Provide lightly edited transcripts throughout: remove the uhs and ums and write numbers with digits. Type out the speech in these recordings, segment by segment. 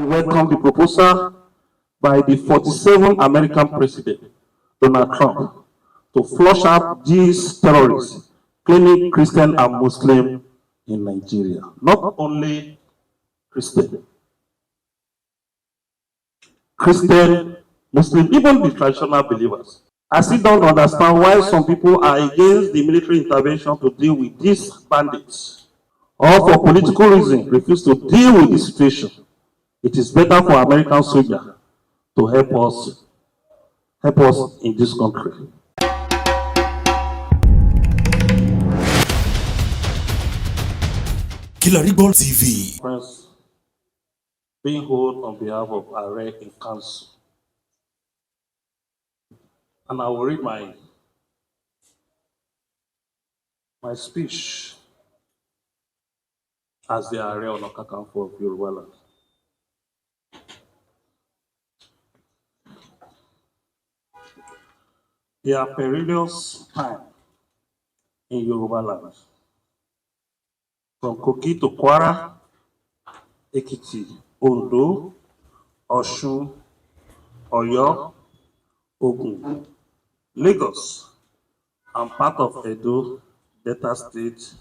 welcome the proposal by the 47th American President, Donald Trump, to flush out these terrorists claiming Christian and Muslim in Nigeria. Not only Christian, Muslim, even the traditional believers. I still don't understand why some people are against the military intervention to deal with these bandits, or for political reasons refuse to deal with the situation. It is better for American soldiers to help us in this country. Kilarigbo TV. Friends, being held on behalf of Are in Council. And I will read my speech as the Are Ọ̀nà Kakanfò of Yoruba land. There are perilous times in Yoruba land. From Kogi to Kwara, Ekiti, Ondo, Osun, Oyo, Ogun, Lagos, and part of Edo, Delta State,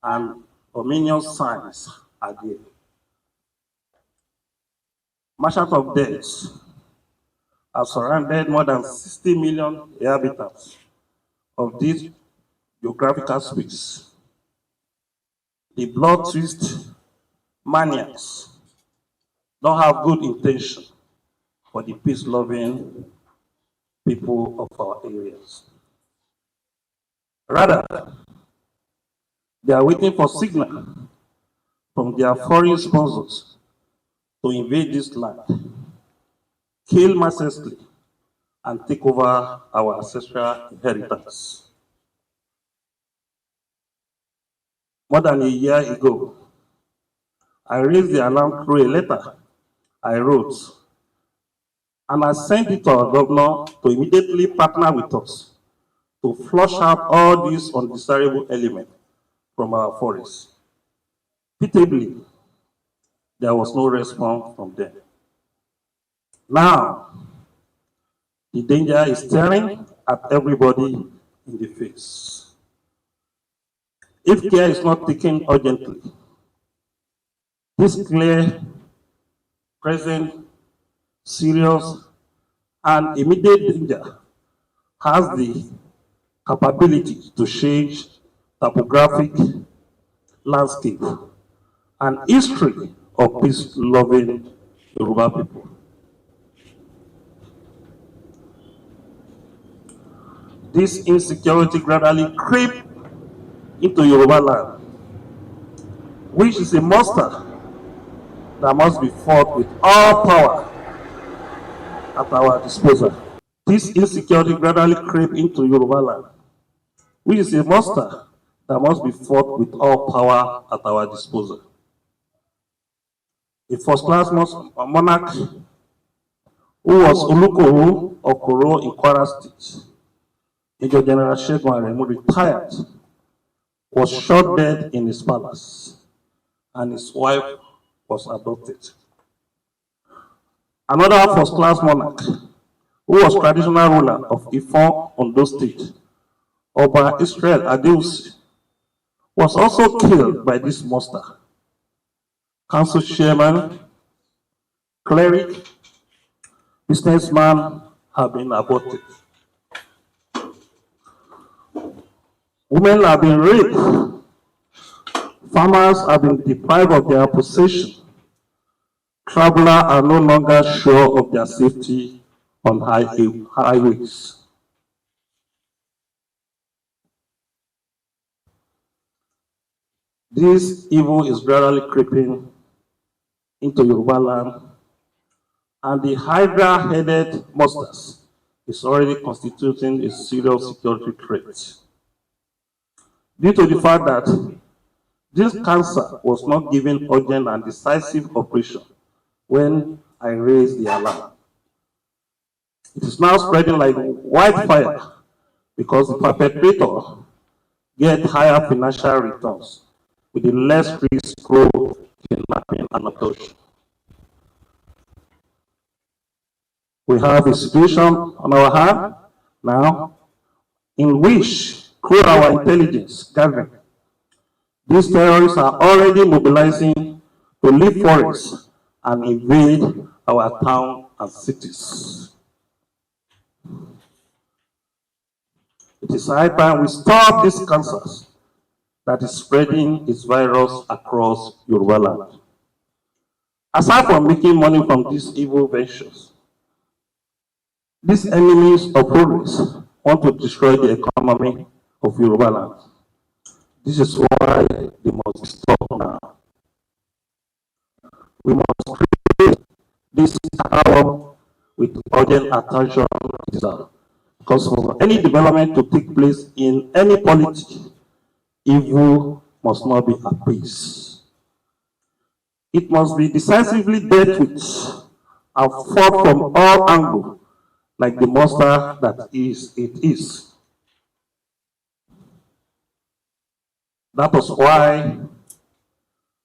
and ominous signs are there. Marshals of deaths have surrounded more than 60 million inhabitants of this geographical space. The blood twist maniacs don't have good intention for the peace-loving people of our areas. Rather, they are waiting for signal from their foreign sponsors to invade this land, kill mercilessly, and take over our ancestral inheritance. More than a year ago, I raised the alarm through a letter I wrote, and I sent it to our governor to immediately partner with us to flush out all these undesirable elements from our forests. Pitiably, there was no response from them. Now, the danger is staring at everybody in the face. If care is not taken urgently, this clear, present, serious, and immediate danger has the capability to change topographic landscape and history of peace-loving Yoruba people. This insecurity gradually creeps into Yoruba land, which is a monster that must be fought with all power at our disposal. This insecurity gradually creeps into Yoruba land, which is a monster that must be fought with all power at our disposal. A first-class monarch who was Olukoro of Koro in Kwara State, Major General Segun Aremu, retired, was shot dead in his palace, and his wife was abducted. Another first-class monarch, who was traditional ruler of Ifon, Ondo State, Oba Israel Adeusi, was also killed by this monster. Council chairman, cleric, businessman have been aborted. Women have been raped. Farmers have been deprived of their possession. Travelers are no longer sure of their safety on highways. This evil is gradually creeping into Yoruba land, and the Hydra-headed monsters is already constituting a serious security threat. Due to the fact that this cancer was not given urgent and decisive operation when I raised the alarm. It is now spreading like wildfire because the perpetrator gets higher financial returns with the less risk through kidnapping and abduction. We have a situation on our hand now in which, through our intelligence gathering, these terrorists are already mobilizing to leave forests and invade our towns and cities. It is high time we stop this cancer that is spreading its virus across Yoruba land. Aside from making money from these evil ventures, these enemies of progress want to destroy the economy of Yoruba land. This is why they must stop now. We must create this power with urgent attention deserved. Because for any development to take place in any polity, evil must not be appeased. It must be decisively dealt with and fought from all angles, like the monster that it is. That was why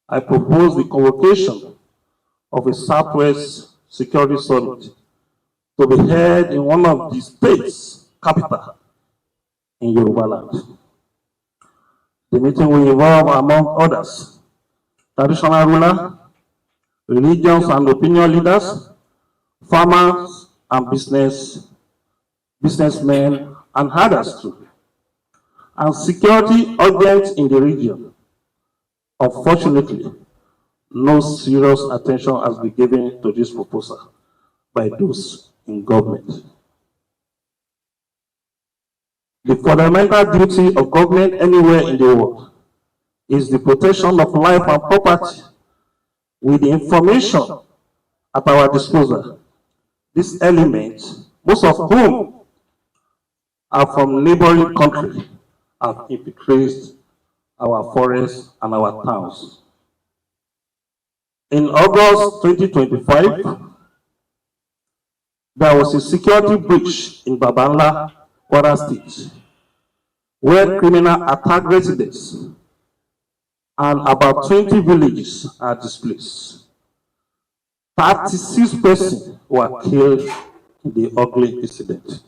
I proposed the convocation of a Southwest Security Summit to be held in one of the states' capital in Yoruba land. The meeting will involve, among others, traditional rulers, religions and opinion leaders, farmers and businessmen and others too, and security agents in the region. Unfortunately, no serious attention has been given to this proposal by those in government. The fundamental duty of government anywhere in the world is the protection of life and property. With the information at our disposal, these elements, most of whom are from neighboring countries, have infiltrated our forests and our towns. In August 2025, there was a security breach in Babanla, Kwara State, where criminals attacked residents and about 20 villages are displaced. 36 persons were killed in the ugly incident.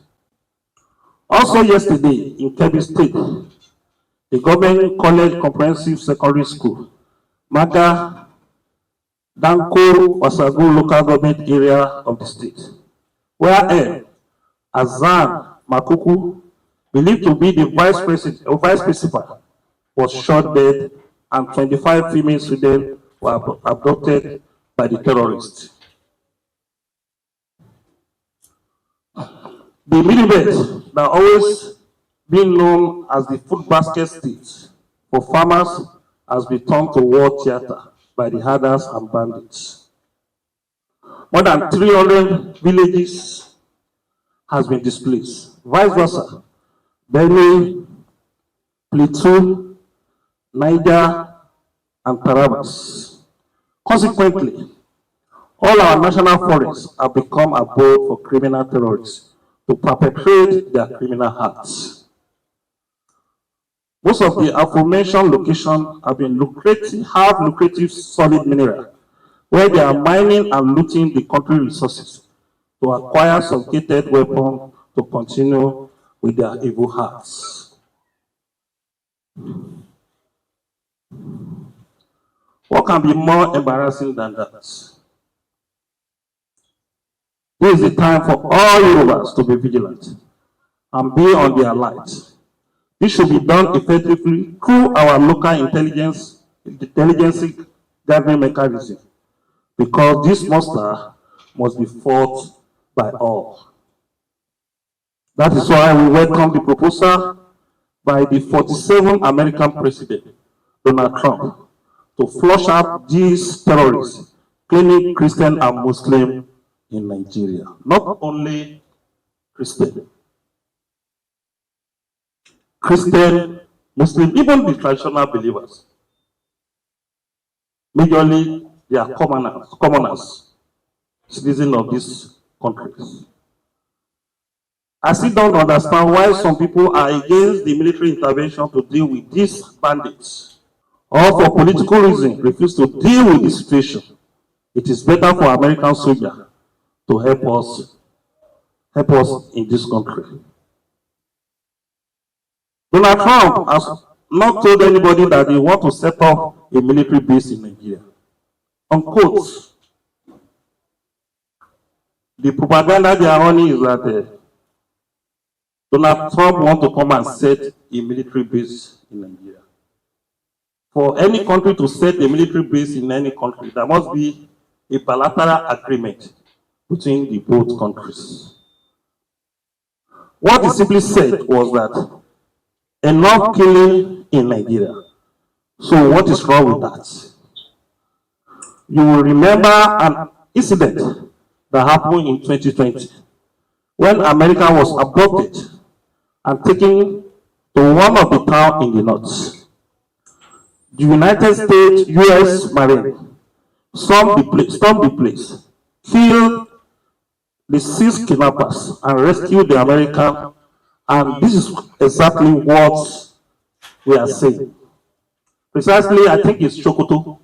Also yesterday in Kebbi State, the government college comprehensive secondary school, Maga Danko Wasagu local government area of the state, where Azan Makuku, believed to be the vice principal, was shot dead and 25 female students were abducted by the terrorists. The Midwest, that always been known as the food basket state for farmers, has been turned to war theater by the herders and bandits. More than 300 villages has been displaced. Vice versa, Benue, Plateau, Niger, and Tarabas. Consequently, all our national forests have become abode for criminal terrorists to perpetrate their criminal acts. Most of the aforementioned locations have lucrative solid mineral, where they are mining and looting the country resources to acquire sophisticated weapons to continue with their evil acts. What can be more embarrassing than that? This is the time for all Yorubas to be vigilant and be on their alert. This should be done effectively through our local intelligence gathering mechanism, because this monster must be fought by all. That is why we welcome the proposal by the 47th American President, Donald Trump, to flush out these terrorists, claiming Christian and Muslim in Nigeria. Not only Christian, Muslim, even the traditional believers. Majorly, they are commoners, citizens of these countries. I still don't understand why some people are against the military intervention to deal with these bandits, or for political reasons refuse to deal with the situation. It is better for American soldiers to help us help us in this country. Donald Trump has not told anybody that he wants to set up a military base in Nigeria. Unquote. The propaganda they are running is that Donald Trump wants to come and set a military base in Nigeria. For any country to set a military base in any country, there must be a bilateral agreement between the both countries. What he simply said was that enough killing in Nigeria. So what is wrong with that? You will remember an incident that happened in 2020 when America was abducted and taken to one of the towns in the north. The United States U.S. Marine stormed the place, killed the 6 kidnappers, and rescued the American. And this is exactly what we are saying. Precisely, I think it's Sokoto.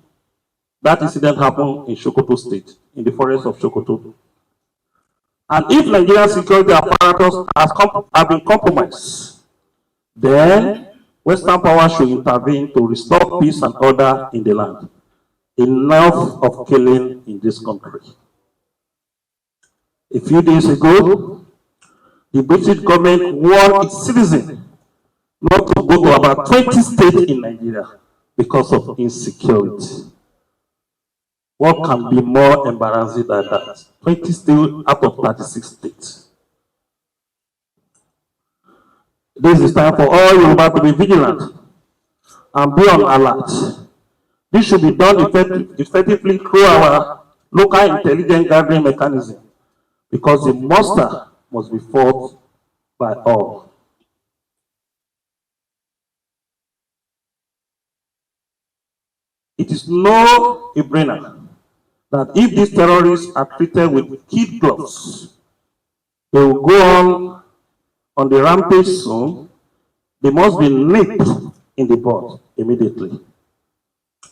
That incident happened in Sokoto State, in the forest of Sokoto. And if Nigerian security apparatus have been compromised, then Western power should intervene to restore peace and order in the land. Enough of killing in this country. A few days ago, the British government warned its citizens not to go to about 20 states in Nigeria because of insecurity. What can be more embarrassing than that? 20 states out of 36 states. This is time for all Yoruba to be vigilant and be on alert. This should be done effectively through our local intelligence gathering mechanism, because the monster must be fought by all. It is no brainer that if these terrorists are treated with kid gloves, they will go on the rampage soon. They must be nipped in the bud immediately.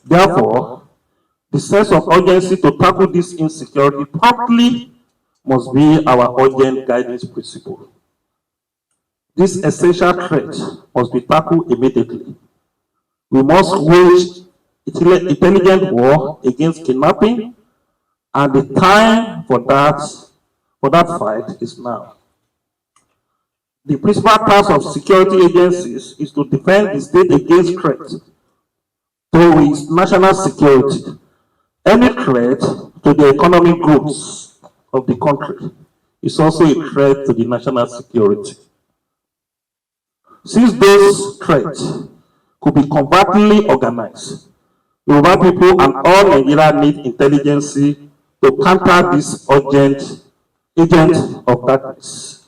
Therefore, the sense of urgency to tackle this insecurity promptly must be our urgent guidance principle. This essential threat must be tackled immediately. We must wage intelligent war against kidnapping, and the time for that fight is now. The principal task of security agencies is to defend the state against threats to its national security. Any threat to the economic growth of the country is also a threat to the national security. Since those threats could be covertly organized, Yoruba people and all Nigeria need intelligence to counter this urgent agent of darkness.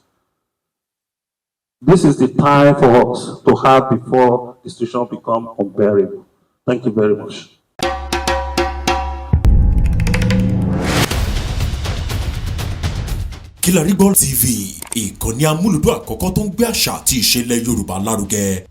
This is the time for us to have before the situation becomes unbearable. Thank you very much. Kilarigbo TV, ìkànnì amúlùdún àkọ́kọ́ tó ń gbé àṣà àti ìṣẹ̀lẹ̀ Yorùbá lárugẹ.